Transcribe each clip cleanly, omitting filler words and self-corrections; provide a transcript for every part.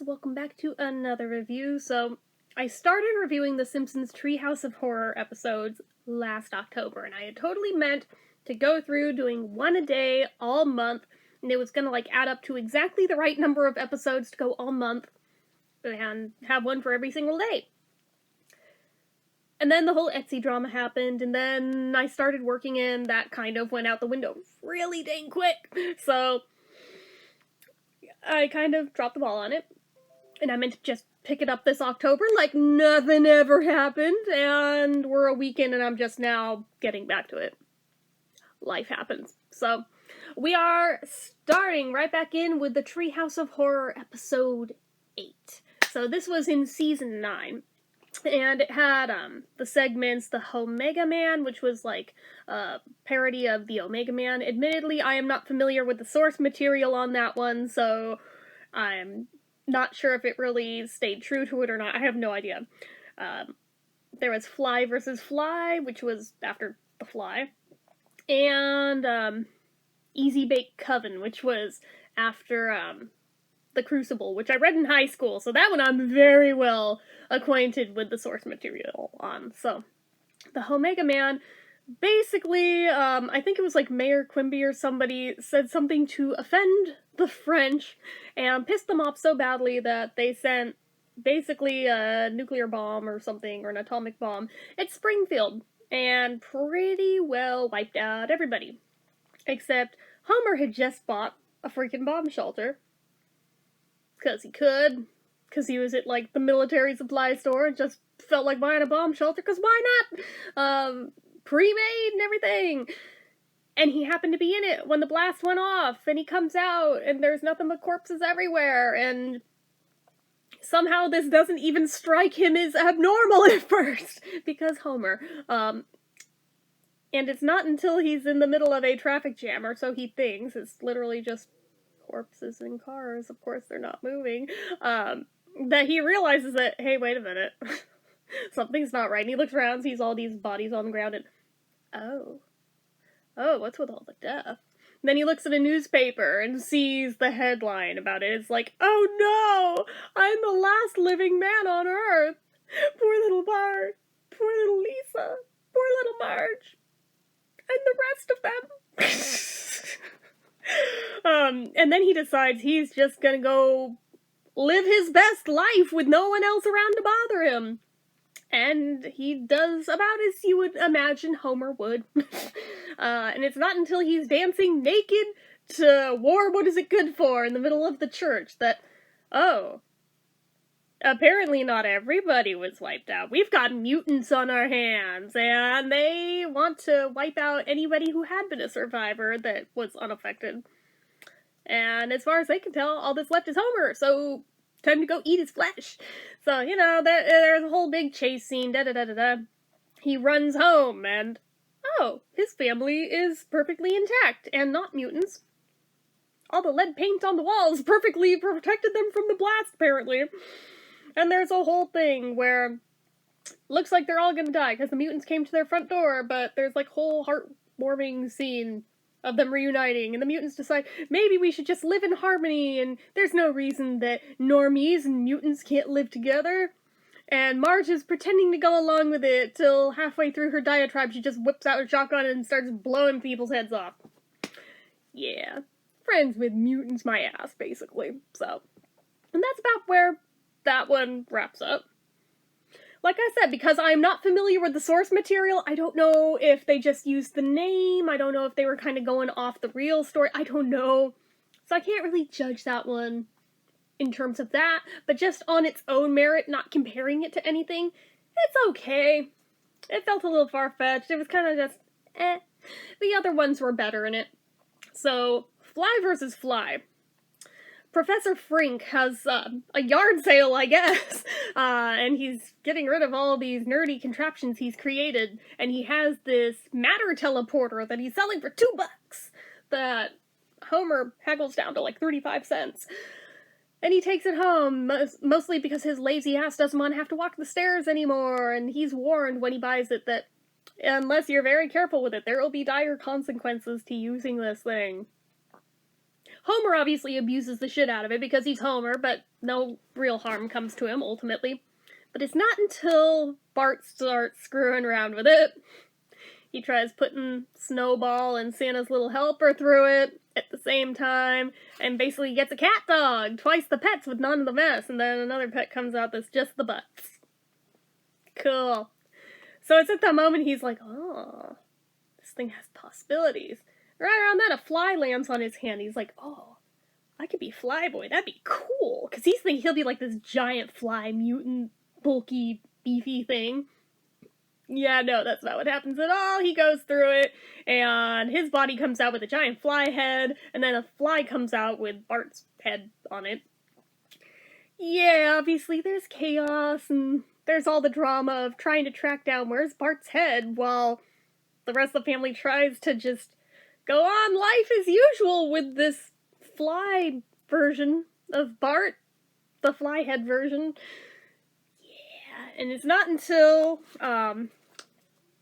welcome back to another review. So, I started reviewing the Simpsons Treehouse of Horror episodes last October, and I had totally meant to go through doing one a day all month, and it was gonna add up to exactly the right number of episodes to go all month, and have one for every single day. And then the whole Etsy drama happened, and then I started working in, that kind of went out the window really dang quick. So, I kind of dropped the ball on it, and I meant to just pick it up this October like nothing ever happened, and we're a week in and I'm just now getting back to it. Life happens. So, we are starting right back in with the Treehouse of Horror episode 8. So this was in season 9. And it had the segments, the Omega Man, which was like a parody of the Omega Man. Admittedly, I am not familiar with the source material on that one, so I'm not sure if it really stayed true to it or not. I have no idea. There was Fly versus Fly, which was after The Fly. And Easy Bake Coven, which was after The Crucible, which I read in high school, so that one I'm very well acquainted with the source material on. So, the Omega Man, basically, I think it was like Mayor Quimby or somebody said something to offend the French, and pissed them off so badly that they sent basically a nuclear bomb or something, or an atomic bomb, at Springfield, and pretty well wiped out everybody. Except Homer had just bought a freaking bomb shelter. Because he could. Because he was at, like, the military supply store and just felt like buying a bomb shelter, because why not? Pre-made and everything. And he happened to be in it when the blast went off, and he comes out, and there's nothing but corpses everywhere, and somehow this doesn't even strike him as abnormal at first, because Homer. And it's not until he's in the middle of a traffic jam, or so he thinks, it's literally just corpses in cars, of course they're not moving, that he realizes that, hey, wait a minute, something's not right, and he looks around, sees all these bodies on the ground, and, oh, what's with all the death? And then he looks at a newspaper and sees the headline about it. It's like, oh no, I'm the last living man on Earth. Poor little Bart, poor little Lisa, poor little Marge, and the rest of them. And then he decides he's just gonna go live his best life with no one else around to bother him. And he does about as you would imagine Homer would. And it's not until he's dancing naked to War What Is It Good For in the middle of the church that, oh, apparently not everybody was wiped out. We've got mutants on our hands, and they want to wipe out anybody who had been a survivor that was unaffected. And as far as they can tell, all that's left is Homer, so time to go eat his flesh. So, you know, there's a whole big chase scene, da-da-da-da-da. He runs home, and, oh, his family is perfectly intact, and not mutants. All the lead paint on the walls perfectly protected them from the blast, apparently. And there's a whole thing where looks like they're all gonna die, because the mutants came to their front door, but there's, like, whole heartwarming scene of them reuniting, and the mutants decide, maybe we should just live in harmony, and there's no reason that normies and mutants can't live together. And Marge is pretending to go along with it, till halfway through her diatribe she just whips out her shotgun and starts blowing people's heads off. Yeah. Friends with mutants my ass, basically. So. And that's about where that one wraps up. Like I said, because I'm not familiar with the source material, I don't know if they just used the name, I don't know if they were kind of going off the real story, I don't know. So I can't really judge that one in terms of that, but just on its own merit, not comparing it to anything, it's okay. It felt a little far-fetched, it was kind of just, eh. The other ones were better in it. So, Fly versus Fly. Professor Frink has a yard sale, I guess, and he's getting rid of all these nerdy contraptions he's created, and he has this matter teleporter that he's selling for $2 that Homer haggles down to like 35 cents. And he takes it home, mostly because his lazy ass doesn't want to have to walk the stairs anymore, and he's warned when he buys it that unless you're very careful with it, there will be dire consequences to using this thing. Homer obviously abuses the shit out of it because he's Homer, but no real harm comes to him, ultimately. But it's not until Bart starts screwing around with it. He tries putting Snowball and Santa's little helper through it at the same time, and basically gets a cat dog, twice the pets with none of the mess, and then another pet comes out that's just the butts. Cool. So it's at that moment he's like, oh, this thing has possibilities. Right around then, a fly lands on his hand. He's like, oh, I could be Flyboy. That'd be cool. Because he's thinking he'll be like this giant fly mutant, bulky, beefy thing. Yeah, no, that's not what happens at all. He goes through it, and his body comes out with a giant fly head, and then a fly comes out with Bart's head on it. Yeah, obviously there's chaos, and there's all the drama of trying to track down where's Bart's head, while the rest of the family tries to just go on life as usual with this fly version of Bart, the fly head version. Yeah, and it's not until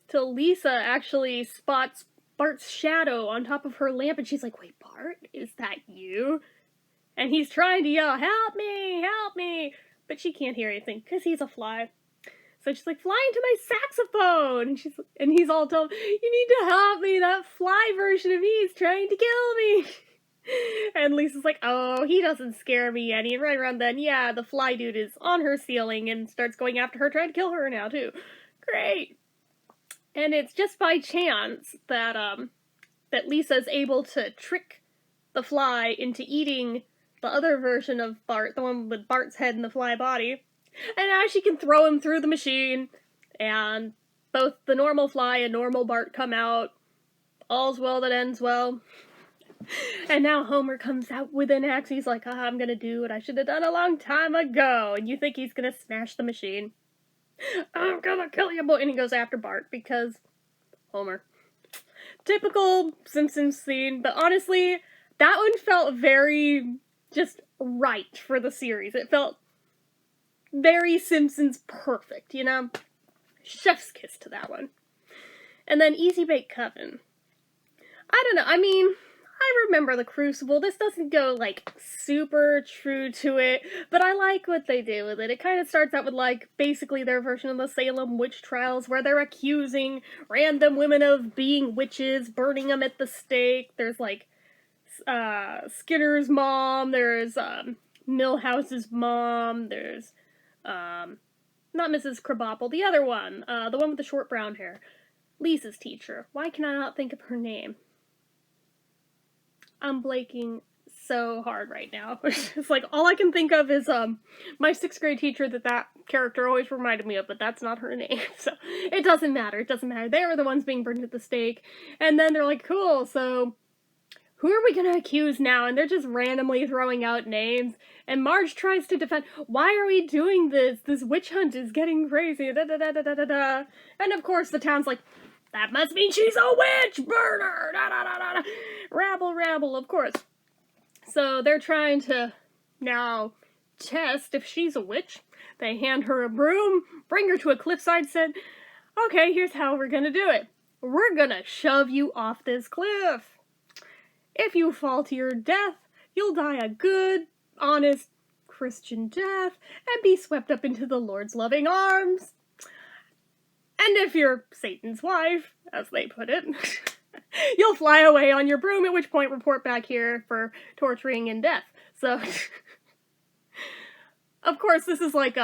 till Lisa actually spots Bart's shadow on top of her lamp, and she's like, wait, Bart, is that you? And he's trying to yell, help me, but she can't hear anything, because he's a fly. So she's like, fly into my saxophone! And he's all told, you need to help me, that fly version of me is trying to kill me! And Lisa's like, oh, he doesn't scare me any. And right around then, yeah, the fly dude is on her ceiling and starts going after her, trying to kill her now, too. Great! And it's just by chance that, that Lisa's able to trick the fly into eating the other version of Bart, the one with Bart's head and the fly body. And now she can throw him through the machine, and both the normal fly and normal Bart come out. All's well that ends well. And now Homer comes out with an axe. He's like, I'm gonna do what I should have done a long time ago. And you think he's gonna smash the machine. I'm gonna kill you, boy. And he goes after Bart because Homer. Typical Simpsons scene, but honestly, that one felt very just right for the series. It felt very Simpsons perfect, you know? Chef's kiss to that one. And then Easy Bake Coven. I don't know, I mean, I remember The Crucible. This doesn't go, like, super true to it, but I like what they do with it. It kind of starts out with, like, basically their version of the Salem witch trials, where they're accusing random women of being witches, burning them at the stake. There's, like, Skinner's mom, there's, Milhouse's mom, there's, not Mrs. Krabappel, the other one, the one with the short brown hair. Lisa's teacher. Why can I not think of her name? I'm blanking so hard right now. It's like, all I can think of is, my 6th grade teacher that character always reminded me of, but that's not her name, so it doesn't matter, They were the ones being burned at the stake, and then they're like, cool, so who are we gonna accuse now? And they're just randomly throwing out names, and Marge tries to defend, why are we doing this? This witch hunt is getting crazy, da-da-da-da-da-da. And of course the town's like, that must mean she's a witch! Burn her! Da-da-da-da-da! Rabble, rabble, of course. So they're trying to now test if she's a witch. They hand her a broom, bring her to a cliffside, said, okay, here's how we're gonna do it. We're gonna shove you off this cliff. If you fall to your death, you'll die a good, honest, Christian death and be swept up into the Lord's loving arms. And if you're Satan's wife, as they put it, you'll fly away on your broom, at which point report back here for torturing and death. So, of course, this is like,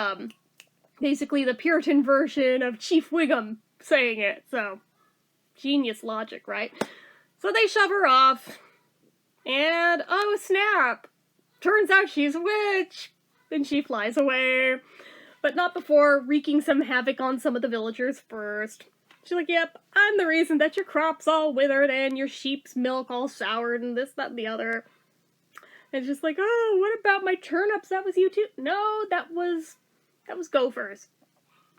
basically the Puritan version of Chief Wiggum saying it, so genius logic, right? So they shove her off, and oh snap! Turns out she's a witch! And she flies away. But not before wreaking some havoc on some of the villagers first. She's like, yep, I'm the reason that your crop's all withered and your sheep's milk all soured and this, that, and the other. And it's just like, oh, what about my turnips? That was you too? No, that was gophers.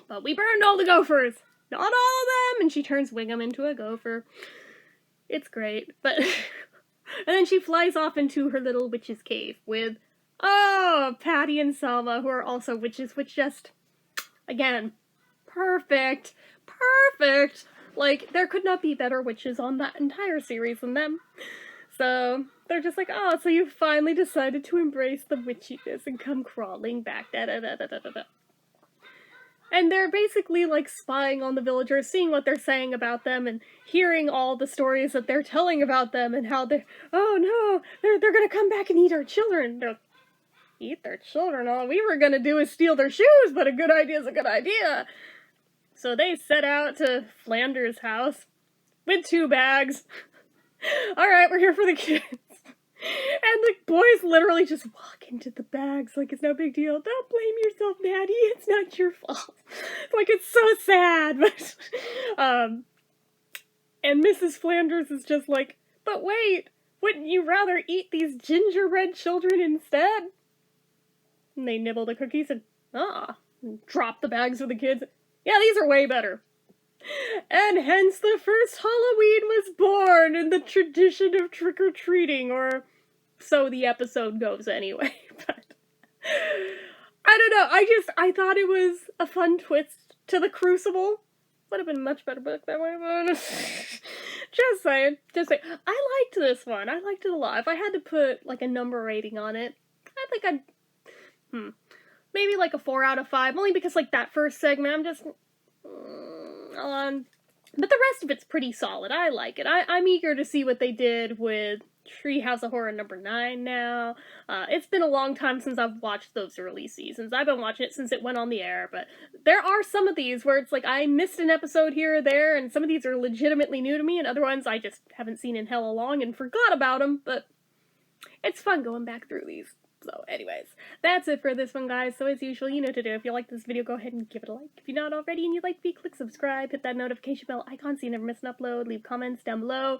But we burned all the gophers. Not all of them! And she turns Wiggum into a gopher. It's great, but... and then she flies off into her little witch's cave with... oh, Patty and Selma, who are also witches, which just, again, perfect. Perfect! Like, there could not be better witches on that entire series than them. So, They're just like, oh, so you finally decided to embrace the witchiness and come crawling back, da-da-da-da-da-da. And they're basically, like, spying on the villagers, seeing what they're saying about them, and hearing all the stories that they're telling about them, and how they're, oh no, they're gonna come back and eat our children. They're, eat their children? All we were gonna do is steal their shoes, but a good idea's a good idea. So they set out to Flanders' house with 2 bags. Alright, we're here for the kids. And the boys literally just walk into the bags like it's no big deal. Don't blame yourself, Maddie. It's not your fault. Like, it's so sad. But, and Mrs. Flanders is just like, but wait, wouldn't you rather eat these gingerbread children instead? And they nibble the cookies and, and drop the bags for the kids. Yeah, these are way better. And hence the first Halloween was born in the tradition of trick-or-treating, or so the episode goes anyway. But I don't know, I thought it was a fun twist to the Crucible. Would have been a much better book that way, but just saying. I liked this one. I liked it a lot. If I had to put like a number rating on it, I think I'd maybe like a 4 out of 5, only because like that first segment I'm just but the rest of it's pretty solid. I like it. I'm eager to see what they did with Treehouse of Horror number 9 now. It's been a long time since I've watched those early seasons. I've been watching it since it went on the air, but there are some of these where it's like I missed an episode here or there, and some of these are legitimately new to me, and other ones I just haven't seen in hella long and forgot about them, but it's fun going back through these. So anyways, that's it for this one, guys. So as usual, you know what to do. If you like this video, go ahead and give it a like. If you're not already and you'd like to be, click subscribe, hit that notification bell icon so you never miss an upload, leave comments down below.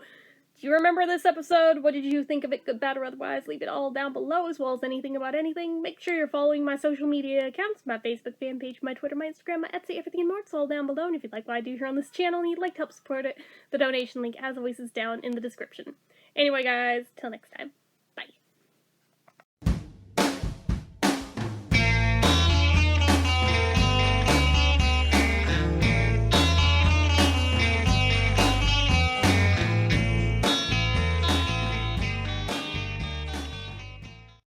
Do you remember this episode? What did you think of it, good, bad, or otherwise? Leave it all down below, as well as anything about anything. Make sure you're following my social media accounts, my Facebook fan page, my Twitter, my Instagram, my Etsy, everything and more. It's all down below, and if you'd like what I do here on this channel and you'd like to help support it, the donation link, as always, is down in the description. Anyway, guys, till next time.